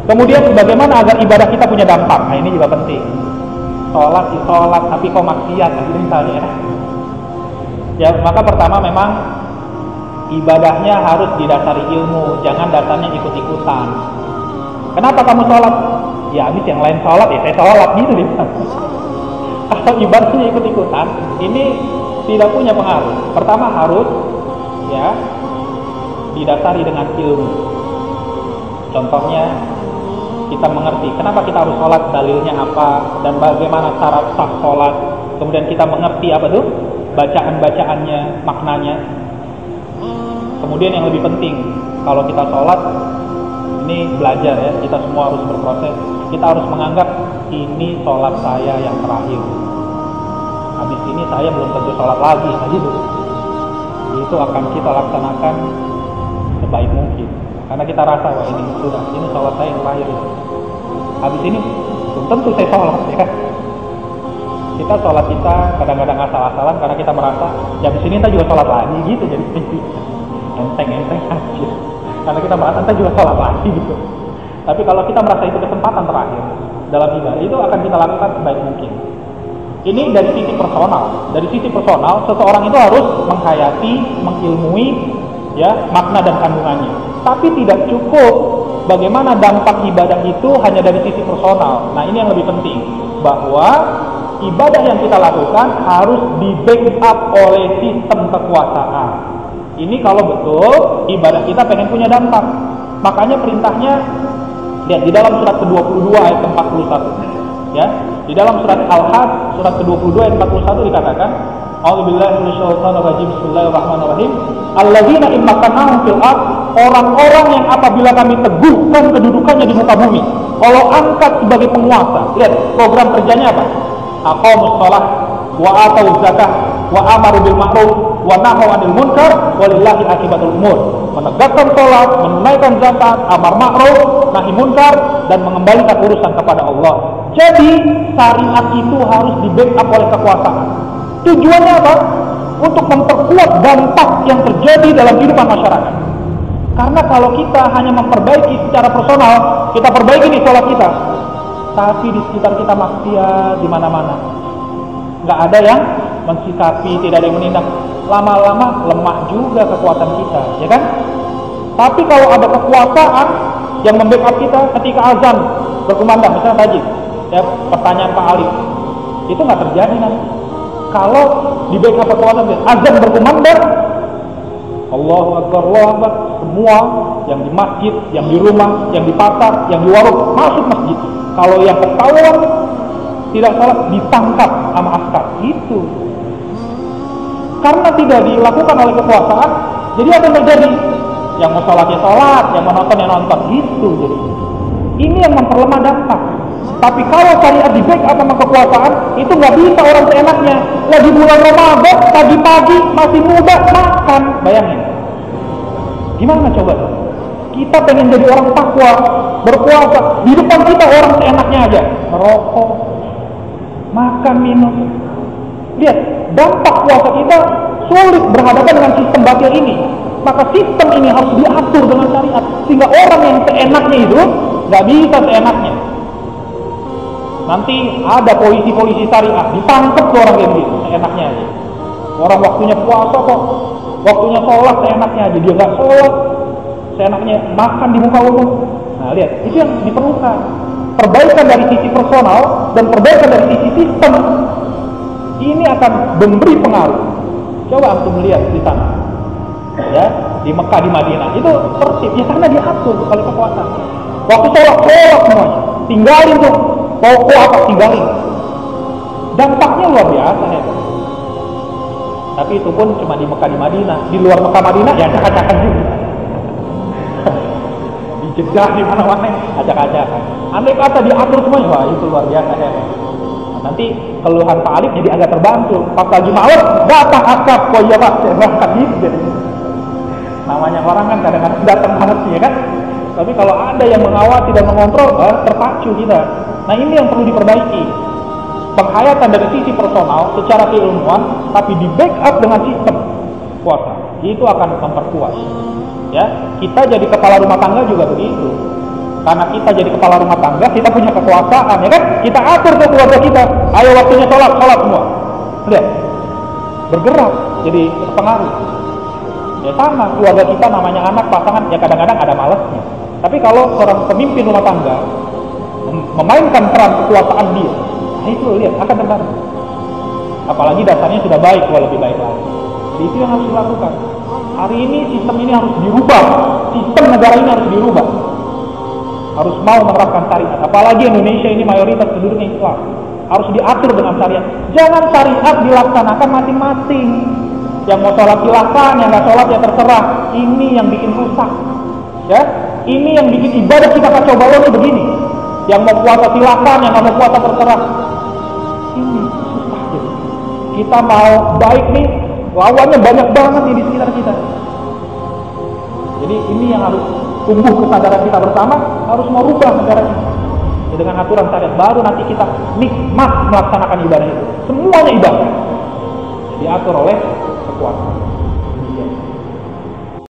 Kemudian bagaimana agar ibadah kita punya dampak? Nah ini juga penting. Sholat tapi kok maksiat, gitu misalnya. Ya maka pertama memang ibadahnya harus didasari ilmu, jangan dasarnya ikut-ikutan. Kenapa kamu sholat? Ya habis yang lain sholat, ya saya sholat gitu. Kalau ibadahnya ikut-ikutan, ini tidak punya pengaruh. Pertama harus ya didasari dengan ilmu. Contohnya kita mengerti kenapa kita harus sholat, dalilnya apa, dan bagaimana syarat sah sholat. Kemudian kita mengerti apa tuh bacaan-bacaannya, maknanya. Kemudian yang lebih penting, kalau kita sholat, ini belajar ya, kita semua harus berproses. Kita harus menganggap ini sholat saya yang terakhir. Habis ini saya belum tentu sholat lagi, gitu. Itu akan kita laksanakan sebaik mungkin. Karena kita rasa, wah ini sholat saya yang terakhir. Habis ini belum tentu saya sholat ya. Kita sholat kita kadang-kadang asal-asalan karena kita merasa, ya habis ini kita juga sholat lagi gitu. Jadi enteng-enteng aja. Karena kita merasa kita juga sholat lagi gitu. Tapi kalau kita merasa itu kesempatan terakhir dalam ibadah, itu akan kita lakukan sebaik mungkin. Ini dari sisi personal. Dari sisi personal, seseorang itu harus menghayati, mengilmui ya makna dan kandungannya. Tapi tidak cukup bagaimana dampak ibadah itu hanya dari sisi personal. Nah ini yang lebih penting, bahwa ibadah yang kita lakukan harus di backup oleh sistem kekuasaan. Ini kalau betul ibadah kita pengen punya dampak. Makanya perintahnya lihat di dalam surat ke-22 ayat 41 ya. Di dalam surat Al-Hajj surat ke-22 ayat 41 dikatakan, A'udzubillahi minasyaitonir rajim. Bismillahirrahmanirrahim. Alladzina in makkannahum fil ardh, orang-orang yang apabila kami teguhkan kedudukannya di muka bumi, Allah angkat sebagai penguasa. Lihat program kerjanya apa? Aqamus shalah wa atau zakah wa amaru bil ma'ruf wa nahaw 'anil munkar walillahi akibatul umur. Menegakkan salat, menunaikan zakat, amar ma'ruf, nahi munkar, dan mengembalikan urusan kepada Allah. Jadi syariat itu harus di-backup oleh kekuasaan. Tujuannya apa? Untuk memperkuat dampak yang terjadi dalam kehidupan masyarakat. Karena kalau kita hanya memperbaiki secara personal, kita perbaiki di sholat kita, tapi di sekitar kita maksiat di mana-mana, nggak ada yang mensikapi, tidak ada yang menindak. Lama-lama lemah juga kekuatan kita, ya kan? Tapi kalau ada kekuasaan yang membackup kita ketika azan berkumandang, misalnya tadi, ya pertanyaan Pak Ali, itu nggak terjadi nanti. Kalau di backup kekuasaan azan berkumandang, Allahu Akbar, Allahu Akbar, semua yang di masjid, yang di rumah, yang di pasar, yang di warung masuk masjid. Kalau yang ketahuan tidak sholat ditangkap sama askar. Itu karena tidak dilakukan oleh kekuasaan, jadi apa yang terjadi? Yang mau sholat ya sholat, yang mau nonton ya nonton. Gitu jadi. Ini yang memperlemah dampak. Tapi kalau syariat di backup sama kekuasaan, itu nggak bisa orang seenaknya. Lagi bulan Ramadan, pagi-pagi masih muda makan, bayangin. Gimana coba? Kita pengen jadi orang takwa, berpuasa, di depan kita orang seenaknya aja, merokok, makan, minum. Lihat, dampak puasa kita sulit berhadapan dengan sistem batil ini. Maka sistem ini harus diatur dengan syariat, sehingga orang yang seenaknya itu nggak bisa seenaknya. Nanti ada polisi-polisi syariah, ditangkap tuh orang kayak gitu, seenaknya aja. Orang waktunya puasa kok, waktunya sholat seenaknya aja, dia nggak sholat, seenaknya makan di muka umum. Nah lihat, itu yang diperlukan. Perbaikan dari sisi personal dan perbaikan dari sisi sistem, ini akan memberi pengaruh. Coba antum lihat di sana, ya di Mekah, di Madinah, itu tertib, ya karena diatur oleh kekuasaan. Waktu sholat semuanya, tinggalin tuh. Toko apa tinggalin, dampaknya luar biasa ya. Tapi itu pun cuma di Mekah, di Madinah. Di luar Mekah, Madinah ya acak-acakan juga. Dijegal di mana-mana, acak-acakan. Andai kata diatur semuanya, wah itu luar biasa ya. Nah, nanti keluhan Pak Alif jadi agak terbantu. Pas lagi malam datang akab, oh iya Pak, saya berangkat gitu jadi. Namanya orang kan kadang-kadang datang banget sih ya kan. Tapi kalau ada yang mengawasi dan mengontrol, terpacu kita. Nah ini yang perlu diperbaiki. Penghayatan dari sisi personal secara keilmuan, tapi di backup dengan sistem puasa, itu akan memperkuat. Ya, kita jadi kepala rumah tangga juga begitu. Karena kita jadi kepala rumah tangga, kita punya kekuasaan, ya kan? Kita atur ke keluarga kita. Ayo waktunya sholat semua. Lihat, bergerak, jadi terpengaruh. Ya sama, keluarga kita namanya anak, pasangan, ya kadang-kadang ada malesnya. Tapi kalau seorang pemimpin rumah tangga memainkan peran kekuasaan dia, nah itu lihat akan terbantu. Apalagi dasarnya sudah baik, lebih baik lagi. Jadi itu yang harus dilakukan. Hari ini sistem ini harus dirubah, sistem negara ini harus dirubah. Harus mau menerapkan syariat. Apalagi Indonesia ini mayoritas penduduknya Islam, harus diatur dengan syariat. Jangan syariat dilaksanakan masing-masing. Yang mau sholat silahkan, yang nggak sholat ya terserah. Ini yang bikin rusak, ya. Ini yang bikin ibadah kita kacau balau nih begini. Yang mau puasa silahkan, yang nggak mau puasa terserah. Ini susah gitu. Kita mau baik nih, lawannya banyak banget nih di sekitar kita. Jadi ini yang harus tumbuh kesadaran kita bersama, harus merubah negara ini. Ya, dengan aturan syariat baru nanti kita nikmat melaksanakan ibadah itu. Semuanya ibadah. Diatur oleh kekuasaan.